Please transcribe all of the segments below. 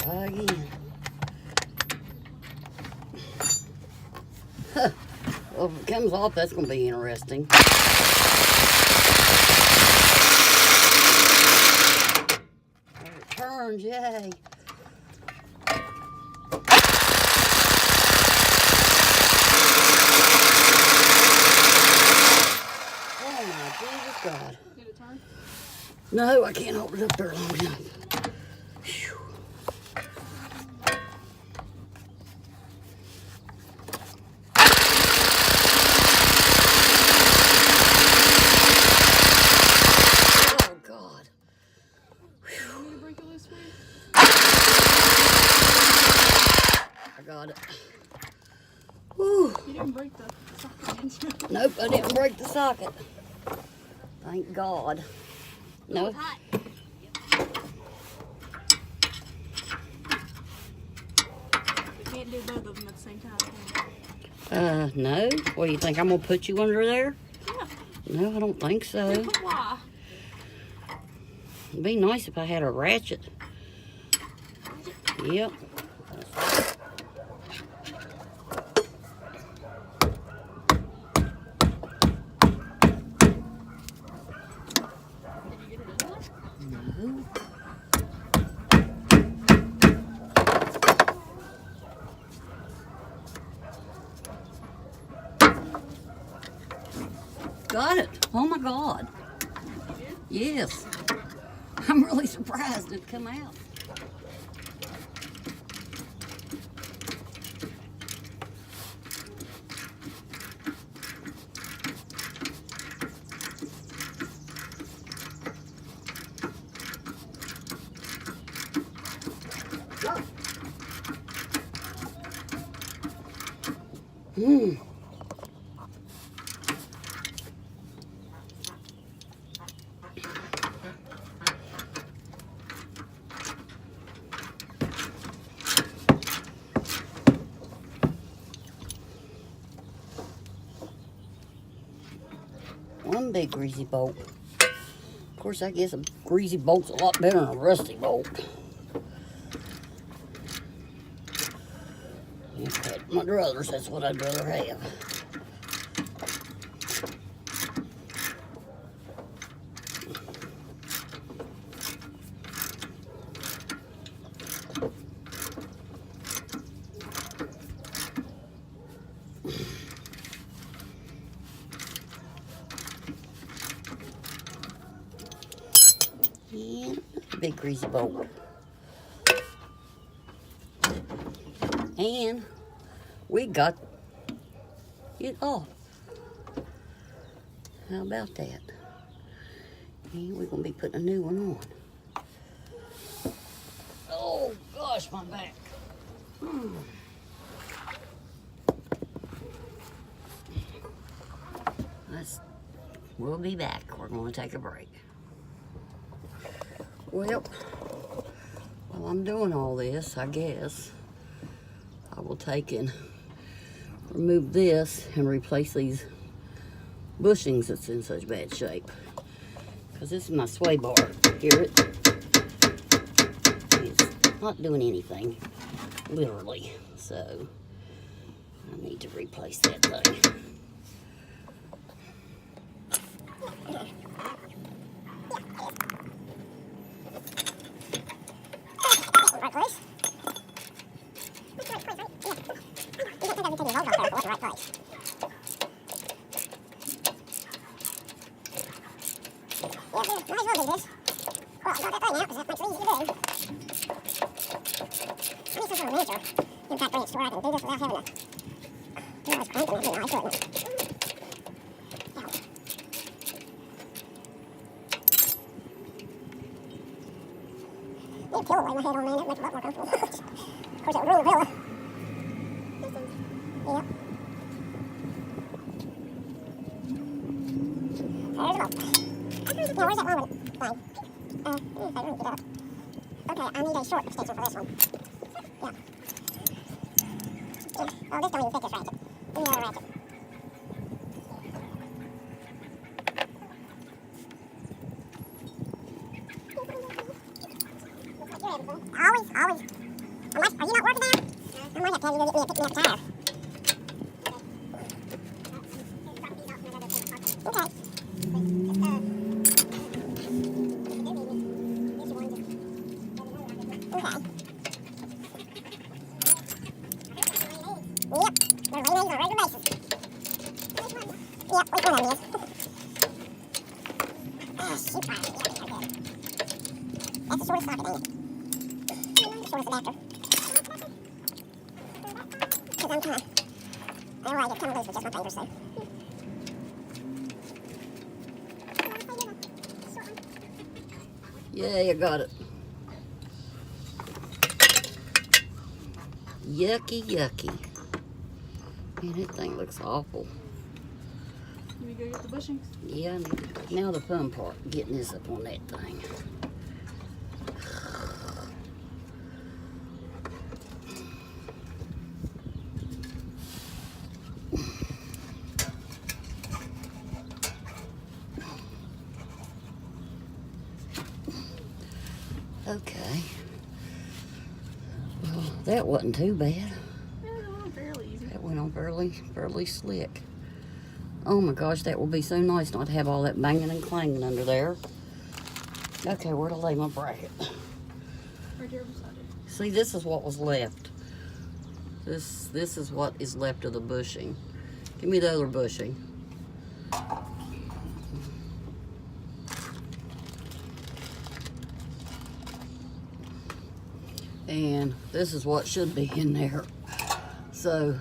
Try again. Huh. Well, if it comes off, that's going to be interesting. There it turns, yay. Oh my Jesus God. Did it turn? No, I can't hold it up there long enough. Whew. Oh God. You want me to break it loose for you? I got it. Whew. You didn't break the socket, did you? Nope, I didn't break the socket. Thank God. No. Hot. We can't do both of them at the same time, can we? No. What do you think? I'm gonna put you under there? Yeah. No, I don't think so. Why? It'd be nice if I had a ratchet. Yep. Did you get it in there? No. Got it. Oh my God. You did? Yes. I'm really surprised it come out. Hmm. One big greasy bolt. Of course, I guess a greasy bolt's a lot better than a rusty bolt. If I had my druthers, that's what I'd rather have. And a big greasy bolt. And we got it off. How about that? And we're going to be putting a new one on. Oh gosh, my back. We'll be back. We're going to take a break. Well, while I'm doing all this, I guess I will take and remove this and replace these bushings that's in such bad shape. Because this is my sway bar. Hear it? It's not doing anything, literally. So I need to replace that thing. Need a pillow lay my head on, man. That makes it a lot more comfortable. Of course, that would ruin the pillow. Yep. There's a bolt. Now, where's that long one? Fine. Let me see if I can get up. Okay, I need a short extension for this one. Yeah. Oh, this don't even fit this ratchet. Give me the other ratchet. Always. Unless, are you not working now? I might have to have you go get me a pick-me-up tire. Okay. Okay. Yep, they're laying eggs on a regular basis. Yep, which one of them is? Ah, shoot, fire. Yeah, okay. That's the shortest socket, ain't it? The shortest adapter. Because I'm kind of, I don't like it kind of loose with just my fingers, so. Yeah, you got it. Yucky, yucky. Man, that thing looks awful. Can we go get the bushings? Yeah, I need- now the fun part, getting this up on that thing. Okay. Well, that wasn't too bad. Yeah, that went fairly easy. That went on fairly slick. Oh my gosh, that will be so nice not to have all that banging and clanging under there. Okay, where to lay my bracket? Right here beside it. See, this is what was left. This is what is left of the bushing. Give me the other bushing. And this is what should be in there. So,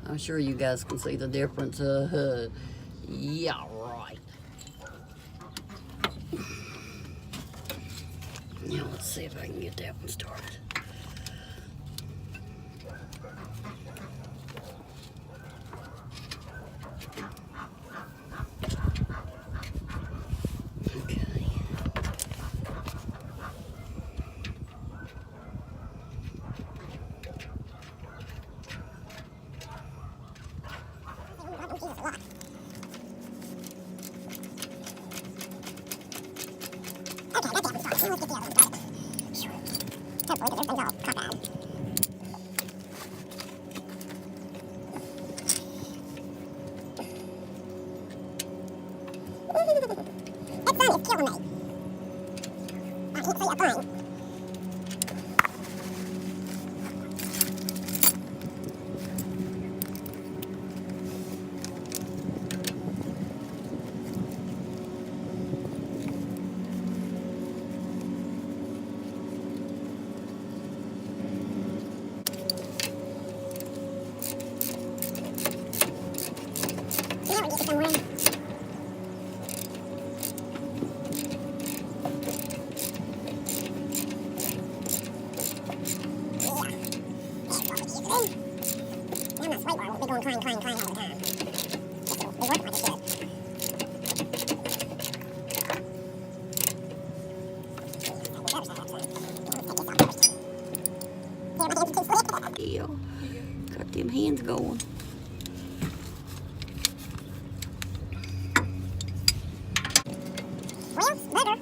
I'm sure you guys can see the difference. Yeah, right. Now let's see if I can get that one started. Okay. That sun is killing me. I can't see a thing. Now we get to somewhere. Going crying all the time. It'll be working like it should. Yeah, got them hands going. Well, it's better.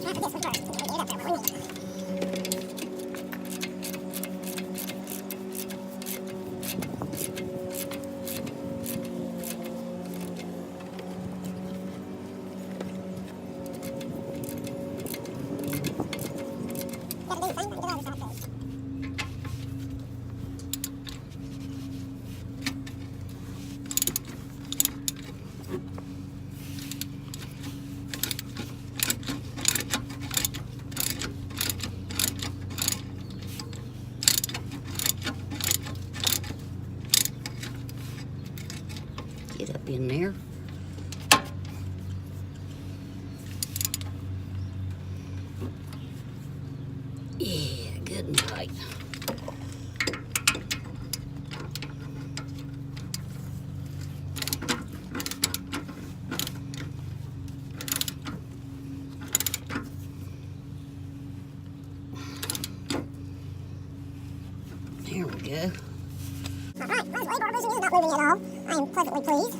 Try to put this one first. Get it up there, but we need it. Get up in there. Yeah, good and tight. There we go. All right, well, the labor vision is not moving at all. I am pleasantly pleased.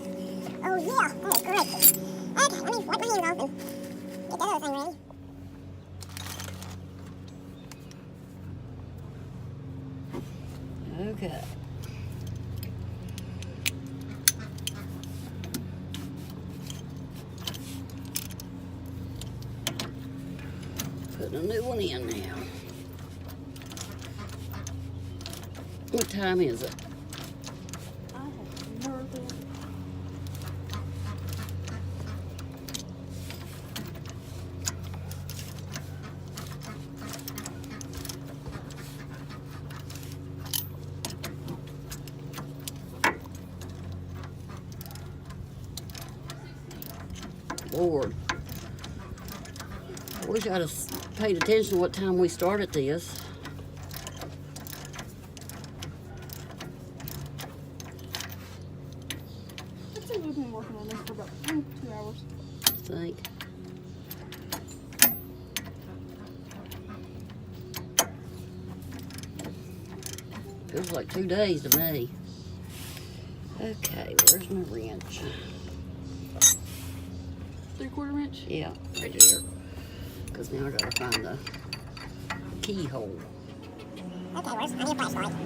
Oh yeah, that is great. Okay, let me wipe my hands off and get that other thing ready. Okay. Put a new one in now. What time is it? I have no idea. Lord. I wish I'd have paid attention to what time we started this. I think we've been working on this for about 2 hours. I think. Feels like 2 days to me. Okay, where's my wrench? 3/4 wrench. Yeah, right here. Because now I gotta find the keyhole. Okay, where's I need a flashlight. Maybe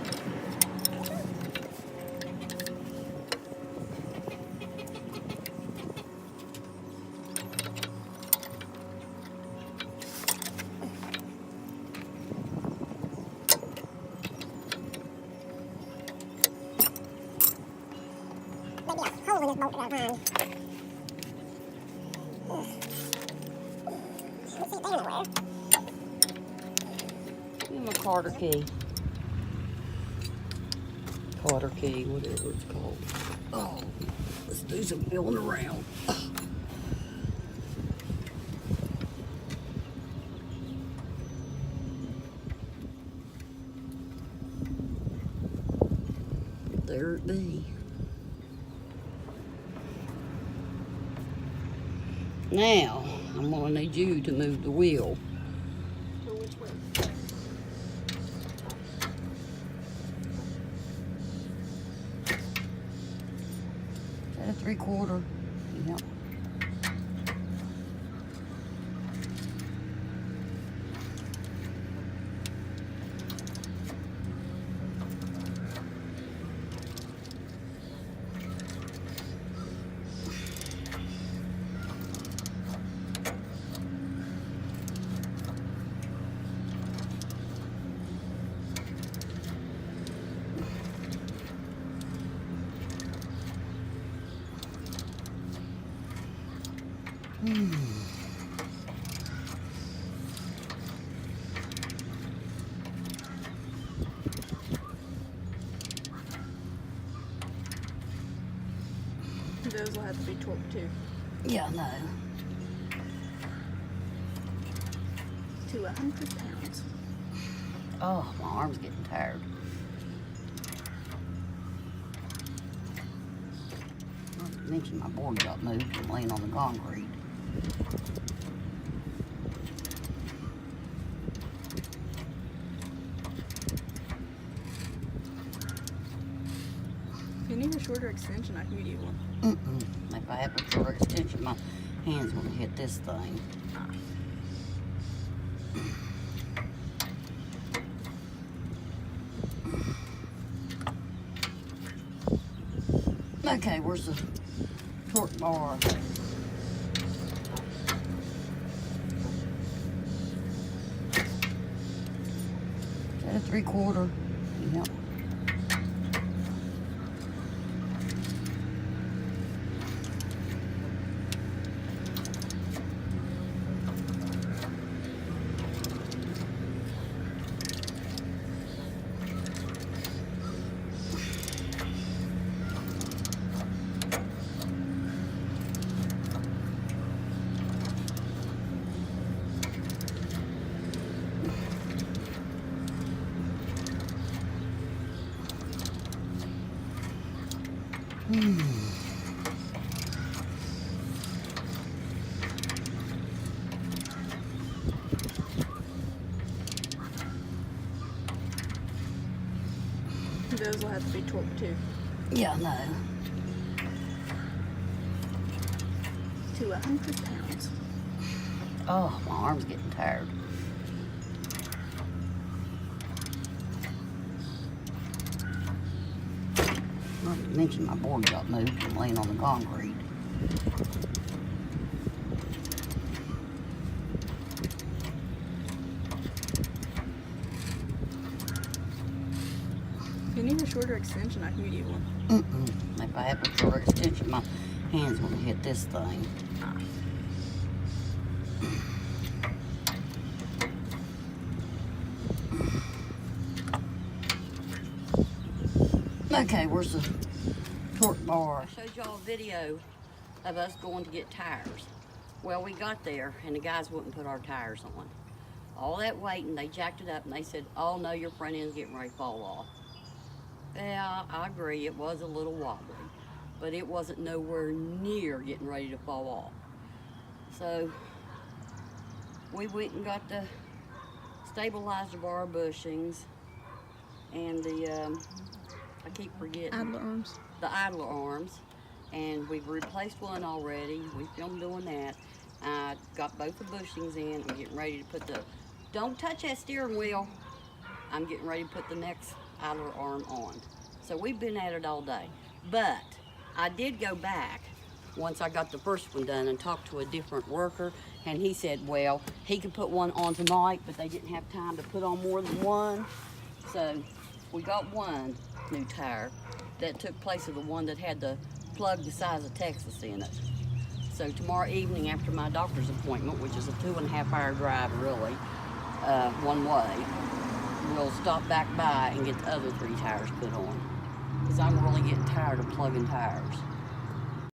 a hole in this bolt that I find. Can't see it there nowhere. Give me my Carter key. Carter key, whatever it's called. Oh, let's do some feeling around. There it be. Now, I'm gonna need you to move the wheel. So which way? Is that a 3/4? Yep. Those will have to be torqued too. Yeah, I know. To 100 pounds. Oh, my arm's getting tired. Not to mention my board got moved from laying on the concrete. If you need a shorter extension, I can give you one. If I have a shorter extension, my hand's gonna hit this thing. Okay, where's the torque bar? Is that a 3/4? Yep. Those will have to be torqued too. Yeah, I know. To 100 pounds. Oh, my arm's getting tired. Not to mention my board got moved from laying on the concrete. If you need a shorter extension, I can get you one. If I have a shorter extension, my hand's gonna hit this thing. Okay, where's the torque bar? I showed y'all a video of us going to get tires. Well, we got there and the guys wouldn't put our tires on. All that waiting, they jacked it up and they said, oh no, your front end's getting ready to fall off. Yeah, I agree, it was a little wobbly, but it wasn't nowhere near getting ready to fall off. So we went and got the stabilizer bar bushings and the, I keep forgetting. Idler arms. The idler arms, and we've replaced one already. We filmed doing that. I got both the bushings in. I'm getting ready to put the, don't touch that steering wheel. I'm getting ready to put the next idler arm on. So we've been at it all day. But I did go back once I got the first one done and talked to a different worker, and he said, well, he could put one on tonight, but they didn't have time to put on more than one. So we got one new tire that took place of the one that had the plug the size of Texas in it. So tomorrow evening after my doctor's appointment, which is a 2.5 hour drive really, one way, we'll stop back by and get the other 3 tires put on. Because I'm really getting tired of plugging tires.